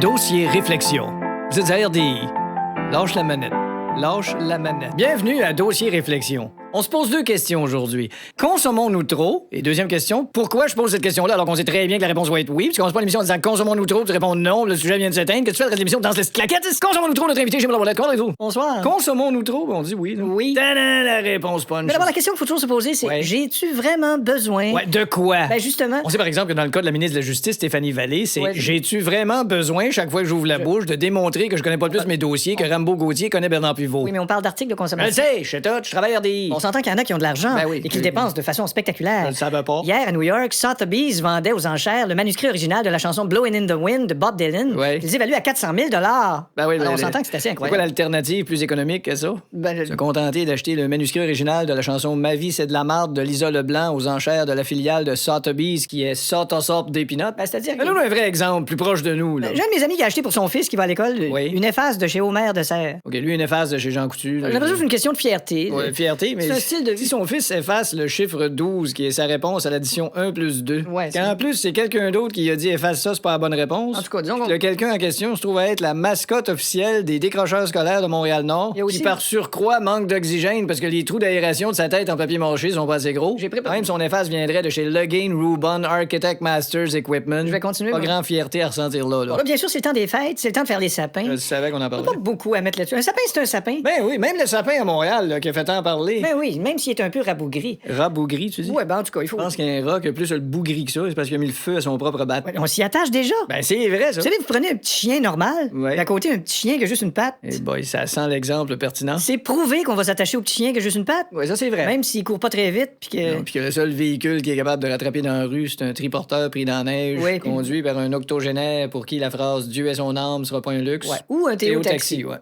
Dossier réflexion. Vous êtes RDI. Lâche la manette. Lâche la manette. Bienvenue à Dossier réflexion. On se pose deux questions aujourd'hui. Consommons-nous trop? Et deuxième question, pourquoi je pose cette question-là alors qu'on sait très bien que la réponse va être oui? Puis tu commences pas l'émission en disant consommons-nous trop, tu réponds non, le sujet vient de s'éteindre. Que tu fais le reste de l'émission dans cette claquette? Consommons-nous trop, notre invité, Jim Lavalette. Comment allez-vous? Bonsoir. Consommons-nous trop? On dit oui. Oui. Tadam, la réponse punch. Mais d'abord, la question qu'il faut toujours se poser, c'est Ouais. j'ai-tu vraiment besoin? Ouais, de quoi? Ben justement. On sait par exemple que dans le cas de la ministre de la Justice, Stéphanie Vallée, c'est Ouais, j'ai-tu vraiment besoin, chaque fois que j'ouvre la bouche, de démontrer que je connais pas plus mes dossiers que Rambo Gauthier connaît Bernard Pivot? Oui, mais on parle d'articles de Je le consommation. sais, je sais tout, je travaille à RDI. On s'entend qu'il y en a qui ont de l'argent Ben oui. et qui le dépensent de façon Je spectaculaire. le savais pas. Hier, à New York, Sotheby's vendait aux enchères le manuscrit original de la chanson Blowin' in the Wind de Bob Dylan. Ouais. Ils évaluent à 400 000 Ben oui, Alors, on s'entend que c'est assez C'est quoi incroyable. l'alternative plus économique que ça? Ben, Se contenter d'acheter le manuscrit original de la chanson Ma vie, c'est de la marde de Lisa Leblanc aux enchères de la filiale de Sotheby's qui est Sotheby's des peanuts. ben, c'est-à-dire que... Donne-nous un vrai exemple, plus proche de nous, là. J'ai un de mes amis qui a acheté pour son fils qui va à l'école Oui. une efface de chez Homer de Serre. OK, lui, une efface de chez Jean Coutu. là. J'ai l'impression que c'est une question de fierté. Ouais, fierté, mais C'est un style de vie. si son fils efface le chiffre 12, qui est sa réponse à l'addition 1 plus 2, Ouais, quand en plus c'est quelqu'un d'autre qui a dit efface ça, c'est pas la bonne réponse. En tout cas, disons qu'on... Le quelqu'un en question se trouve à être la mascotte officielle des décrocheurs scolaires de Montréal-Nord, Il y a aussi- qui par surcroît manque d'oxygène parce que les trous d'aération de sa tête en papier mâché sont pas assez gros. J'ai préparé- Même son efface viendrait de chez Legain Rubon Architect Masters Equipment. Je vais continuer, Pas moi. grand fierté à ressentir là. Bon, là, bien sûr, c'est le temps des fêtes, c'est le temps de faire les sapins. Je savais qu'on en On n'a parlait. pas beaucoup à mettre là-dessus. Un sapin, c'est un sapin. Ben oui, même le sapin à Montréal, là, qui a fait tant parler. Ben oui, même s'il est un peu rabougri. Rabougri, tu dis? Ouais, ben en tout cas, il faut... Je pense qu'un rat qui a plus le bougri que ça, c'est parce qu'il a mis le feu à son propre bat. Ouais, on s'y attache déjà. Ben, c'est vrai, ça. Vous savez, vous prenez un petit chien normal, Ouais. et à côté, un petit chien qui a juste une patte. Eh boy, ça sent l'exemple pertinent. C'est prouvé qu'on va s'attacher au petit chien qui a juste une patte. Oui, ça, c'est vrai. Même s'il court pas très vite, puis que... Non, puis que le seul véhicule qui est capable de rattraper dans la rue, c'est un triporteur pris dans la neige, Ouais, puis- conduit par un octogénaire pour qui la phrase Dieu est son âme sera pas un luxe. Ouais. Ou un Théo Théo-taxi. ouais.